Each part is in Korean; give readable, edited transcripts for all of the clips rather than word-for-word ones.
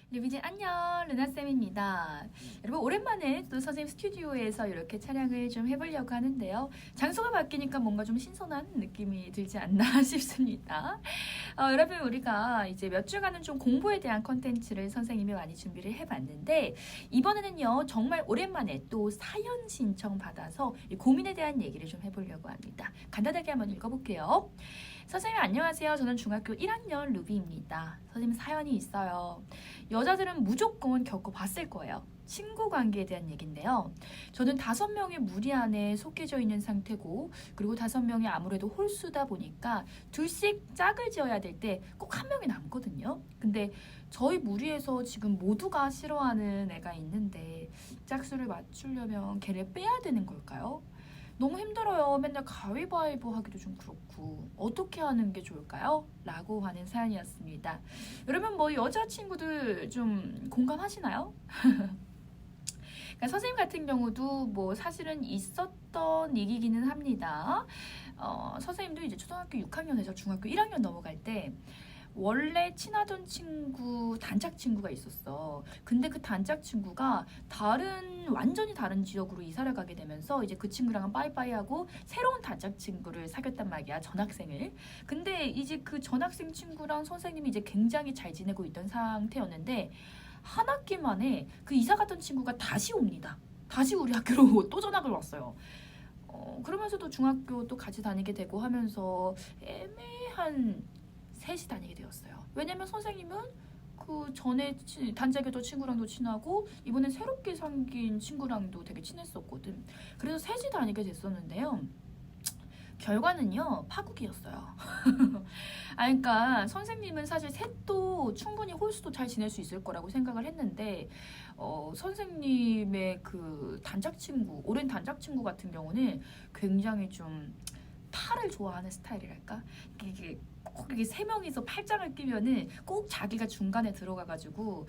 리비진 안녕, 르나쌤입니다. 여러분 오랜만에 또 선생님 스튜디오에서 이렇게 촬영을 좀 해보려고 하는데요. 장소가 바뀌니까 뭔가 좀 신선한 느낌이 들지 않나 싶습니다. 여러분 우리가 이제 몇 주간은 좀 공부에 대한 컨텐츠를 선생님이 많이 준비를 해봤는데 이번에는요 정말 오랜만에 또 사연 신청 받아서 이 고민에 대한 얘기를 좀 해보려고 합니다. 간단하게 한번 읽어볼게요. 선생님 안녕하세요. 저는 중학교 1학년 루비입니다. 선생님 사연이 있어요. 여자들은 무조건 겪어봤을 거예요. 친구 관계에 대한 얘기인데요. 저는 5명의 무리 안에 속해져 있는 상태고 그리고 5명이 아무래도 홀수다 보니까 둘씩 짝을 지어야 될 때 꼭 한 명이 남거든요. 근데 저희 무리에서 지금 모두가 싫어하는 애가 있는데 짝수를 맞추려면 걔를 빼야 되는 걸까요? 너무 힘들어요. 맨날 가위바위보 하기도 좀 그렇고 어떻게 하는 게 좋을까요? 라고 하는 사연이었습니다. 여러분 뭐 여자친구들 좀 공감하시나요? 그러니까 선생님 같은 경우도 뭐 사실은 있었던 얘기기는 합니다. 선생님도 이제 초등학교 6학년에서 중학교 1학년 넘어갈 때 원래 친하던 친구, 단짝 친구가 있었어. 근데 그 단짝 친구가 완전히 다른 지역으로 이사를 가게 되면서 이제 그 친구랑은 빠이빠이 하고 새로운 단짝 친구를 사귀었단 말이야, 전학생을. 근데 이제 그 전학생 친구랑 선생님이 이제 굉장히 잘 지내고 있던 상태였는데 한 학기 만에 그 이사 갔던 친구가 다시 옵니다. 다시 우리 학교로 또 전학을 왔어요. 그러면서도 중학교 또 같이 다니게 되고 하면서 애매한 셋이 다니게 되었어요. 왜냐면 선생님은 그 전에 단짝이었던 친구랑도 친하고 이번에 새롭게 사귄 친구랑도 되게 친했었거든. 그래서 셋이 다니게 됐었는데요. 결과는요 파국이었어요. 그러니까 선생님은 사실 셋도 충분히 홀수도 잘 지낼 수 있을 거라고 생각을 했는데 선생님의 그 단짝 친구, 오랜 단짝 친구 같은 경우는 굉장히 좀 팔을 좋아하는 스타일이랄까? 이게 3명이서 팔짱을 끼면은 꼭 자기가 중간에 들어가가지고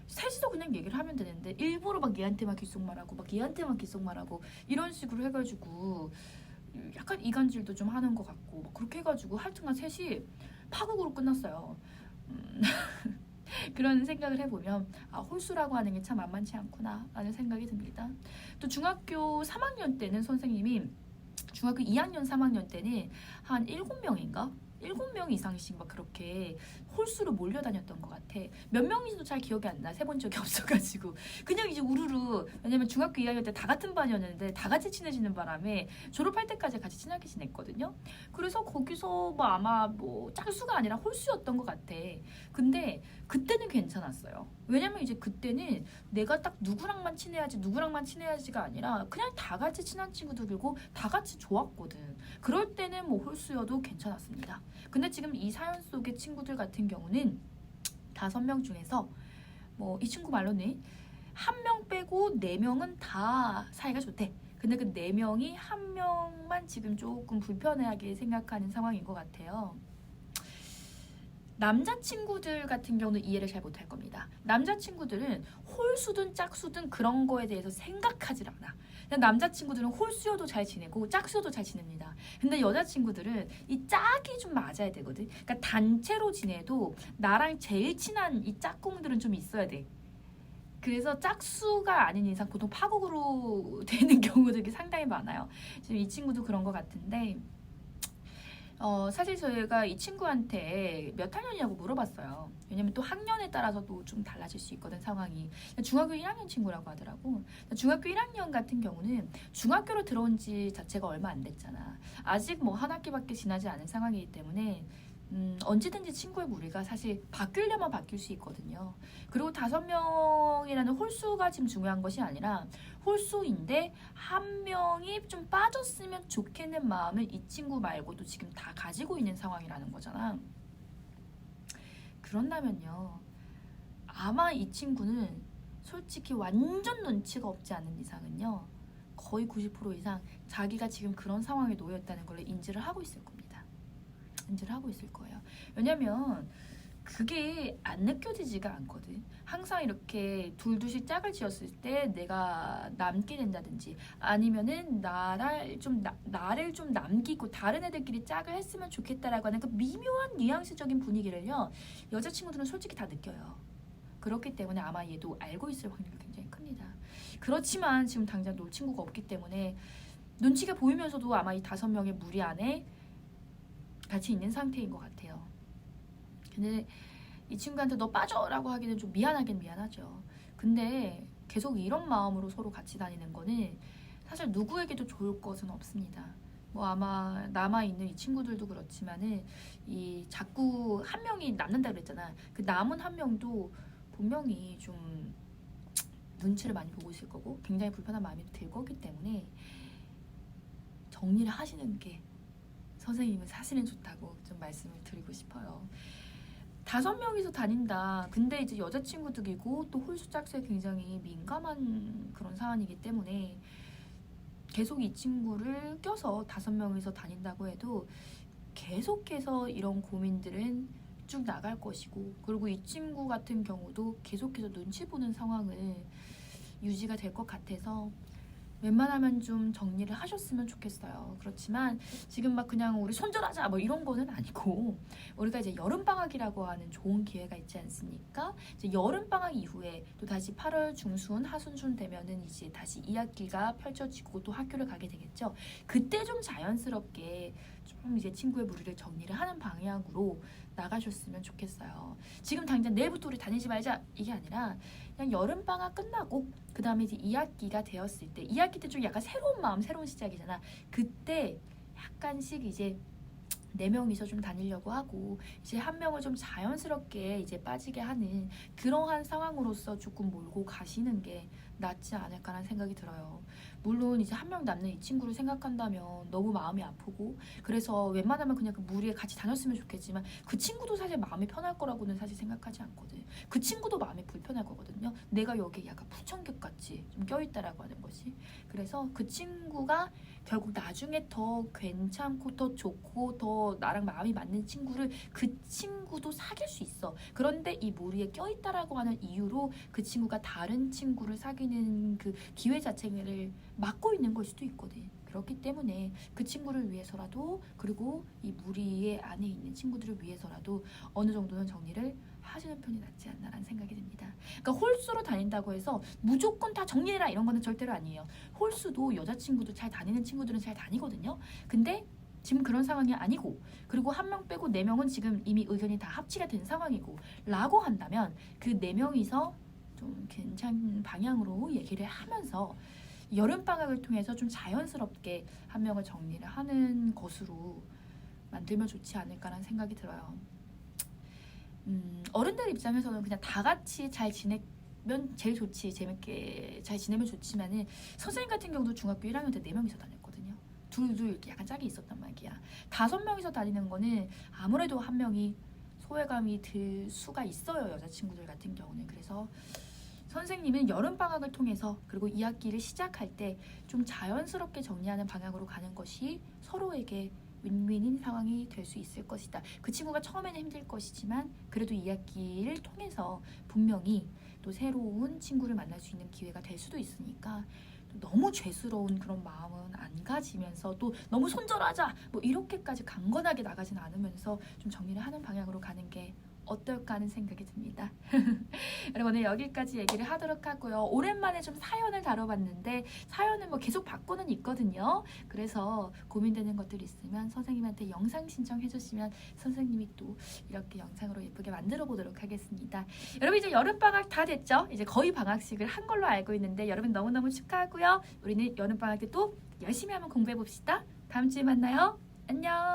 셋이서 그냥 얘기를 하면 되는데 일부러 막 얘한테만 귓속말하고 막 얘한테만 귓속말하고 이런 식으로 해가지고 약간 이간질도 좀 하는 것 같고 막 그렇게 해가지고 하여튼간 셋이 파국으로 끝났어요. 그런 생각을 해보면 홀수라고 하는 게 참 만만치 않구나 라는 생각이 듭니다. 또 중학교 3학년 때는 선생님이 중학교 2학년, 3학년 때는 한 7명인가? 7명 이상씩 막 그렇게 홀수로 몰려다녔던 것 같아. 몇 명인지도 잘 기억이 안 나. 세본 적이 없어가지고. 그냥 이제 우르르. 왜냐면 중학교 2학년 때 다 같은 반이었는데 다 같이 친해지는 바람에 졸업할 때까지 같이 친하게 지냈거든요. 그래서 거기서 뭐 아마 뭐 짝수가 아니라 홀수였던 것 같아. 근데 그때는 괜찮았어요. 왜냐면 이제 그때는 내가 딱 누구랑만 친해야지가 아니라 그냥 다 같이 친한 친구들이고 다 같이 좋았거든. 그럴 때는 뭐 홀수여도 괜찮았습니다. 근데 지금 이 사연 속의 친구들 같은 경우는 5명 중에서 뭐 이 친구 말로는 1명 빼고 4명은 다 사이가 좋대. 근데 그 4명이 1명만 지금 조금 불편하게 생각하는 상황인 것 같아요. 남자친구들 같은 경우는 이해를 잘 못할 겁니다. 남자친구들은 홀수든 짝수든 그런 거에 대해서 생각하지 않아. 남자친구들은 홀수여도 잘 지내고 짝수여도 잘 지냅니다. 근데 여자친구들은 이 짝이 좀 맞아야 되거든. 그러니까 단체로 지내도 나랑 제일 친한 이 짝꿍들은 좀 있어야 돼. 그래서 짝수가 아닌 이상 보통 파국으로 되는 경우들이 상당히 많아요. 지금 이 친구도 그런 것 같은데 사실 저희가 이 친구한테 몇 학년이냐고 물어봤어요. 왜냐면 또 학년에 따라서도 좀 달라질 수 있거든, 상황이. 중학교 1학년 친구라고 하더라고. 중학교 1학년 같은 경우는 중학교로 들어온 지 자체가 얼마 안 됐잖아. 아직 뭐 한 학기밖에 지나지 않은 상황이기 때문에 언제든지 친구의 무리가 사실 바뀌려면 바뀔 수 있거든요. 그리고 5명이라는 홀수가 지금 중요한 것이 아니라 홀수인데 1명이 좀 빠졌으면 좋겠는 마음을 이 친구 말고도 지금 다 가지고 있는 상황이라는 거잖아. 그런다면요. 아마 이 친구는 솔직히 완전 눈치가 없지 않은 이상은요. 거의 90% 이상 자기가 지금 그런 상황에 놓였다는 걸 인지를 하고 있을 겁니다. 인지를 하고 있을 거예요. 왜냐면 그게 안 느껴지지가 않거든. 항상 이렇게 둘둘씩 짝을 지었을 때 내가 남게 된다든지 아니면은 나를 좀 남기고 다른 애들끼리 짝을 했으면 좋겠다라고 하는 그 미묘한 뉘앙스적인 분위기를요. 여자친구들은 솔직히 다 느껴요. 그렇기 때문에 아마 얘도 알고 있을 확률이 굉장히 큽니다. 그렇지만 지금 당장 놀 친구가 없기 때문에 눈치가 보이면서도 아마 이 5명의 무리 안에 같이 있는 상태인 것 같아요. 근데 이 친구한테 너 빠져라고 하기는 좀 미안하긴 미안하죠. 근데 계속 이런 마음으로 서로 같이 다니는 거는 사실 누구에게도 좋을 것은 없습니다. 뭐 아마 남아있는 이 친구들도 그렇지만은 이 자꾸 한 명이 남는다 그랬잖아. 그 남은 한 명도 분명히 좀 눈치를 많이 보고 있을 거고 굉장히 불편한 마음이 들 거기 때문에 정리를 하시는 게 선생님은 사실은 좋다고 좀 말씀을 드리고 싶어요. 5명이서 다닌다. 근데 이제 여자친구들이고 또 홀수 짝수에 굉장히 민감한 그런 사안이기 때문에 계속 이 친구를 껴서 5명이서 다닌다고 해도 계속해서 이런 고민들은 쭉 나갈 것이고, 그리고 이 친구 같은 경우도 계속해서 눈치 보는 상황을 유지가 될 것 같아서 웬만하면 좀 정리를 하셨으면 좋겠어요. 그렇지만 지금 막 그냥 우리 손절하자 뭐 이런 거는 아니고, 우리가 이제 여름방학이라고 하는 좋은 기회가 있지 않습니까? 이제 여름방학 이후에 또 다시 8월 중순 하순순 되면은 이제 다시 2학기가 펼쳐지고 또 학교를 가게 되겠죠. 그때 좀 자연스럽게 좀 이제 친구의 무리를 정리를 하는 방향으로 나가셨으면 좋겠어요. 지금 당장 내일부터 우리 다니지 말자 이게 아니라 그냥 여름방학 끝나고 그 다음에 이제 2학기가 되었을 때, 2학기 때 좀 약간 새로운 마음, 새로운 시작이잖아. 그때 약간씩 이제 4명이서 좀 다니려고 하고, 이제 한 명을 좀 자연스럽게 이제 빠지게 하는 그러한 상황으로서 조금 몰고 가시는 게 낫지 않을까라는 생각이 들어요. 물론 이제 한 명 남는 이 친구를 생각한다면 너무 마음이 아프고, 그래서 웬만하면 그냥 그 무리에 같이 다녔으면 좋겠지만 그 친구도 사실 마음이 편할 거라고는 사실 생각하지 않거든. 그 친구도 마음이 불편할 거거든요. 내가 여기 약간 부천객같이 좀 껴있다라고 하는 것이. 그래서 그 친구가 결국 나중에 더 괜찮고 더 좋고 더 나랑 마음이 맞는 친구를 그 친구도 사귈 수 있어. 그런데 이 무리에 껴있다라고 하는 이유로 그 친구가 다른 친구를 사귀는 그 기회 자체를 막고 있는 걸 수도 있거든. 그렇기 때문에 그 친구를 위해서라도, 그리고 이 무리의 안에 있는 친구들을 위해서라도 어느 정도는 정리를 하시는 편이 낫지 않나라는 생각이 듭니다. 그러니까 홀수로 다닌다고 해서 무조건 다 정리해라 이런 거는 절대로 아니에요. 홀수도 여자친구도 잘 다니는 친구들은 잘 다니거든요. 근데 지금 그런 상황이 아니고, 그리고 한 명 빼고 4명은 지금 이미 의견이 다 합치가 된 상황이고 라고 한다면 그 4명이서 좀 괜찮은 방향으로 얘기를 하면서 여름방학을 통해서 좀 자연스럽게 한 명을 정리를 하는 것으로 만들면 좋지 않을까라는 생각이 들어요. 어른들 입장에서는 그냥 다 같이 잘 지내면 제일 좋지, 재밌게 잘 지내면 좋지만은 선생님 같은 경우도 중학교 1학년 때 4명이서 다녔거든요. 둘둘 이렇게 약간 짝이 있었단 말이야. 5명이서 다니는 거는 아무래도 한 명이 소외감이 들 수가 있어요, 여자친구들 같은 경우는. 그래서 선생님은 여름방학을 통해서 그리고 2학기를 시작할 때 좀 자연스럽게 정리하는 방향으로 가는 것이 서로에게 윈윈인 상황이 될 수 있을 것이다. 그 친구가 처음에는 힘들 것이지만 그래도 2학기를 통해서 분명히 또 새로운 친구를 만날 수 있는 기회가 될 수도 있으니까 너무 죄스러운 그런 마음은 안 가지면서, 또 너무 손절하자 뭐 이렇게까지 강건하게 나가진 않으면서 좀 정리를 하는 방향으로 가는 게 어떨까 하는 생각이 듭니다. 여러분, 오늘 여기까지 얘기를 하도록 하고요. 오랜만에 좀 사연을 다뤄봤는데 사연은 뭐 계속 받고는 있거든요. 그래서 고민되는 것들이 있으면 선생님한테 영상 신청해 주시면 선생님이 또 이렇게 영상으로 예쁘게 만들어 보도록 하겠습니다. 여러분, 이제 여름방학 다 됐죠? 이제 거의 방학식을 한 걸로 알고 있는데 여러분 너무너무 축하하고요. 우리는 여름방학 때 또 열심히 한번 공부해 봅시다. 다음 주에 만나요. 안녕.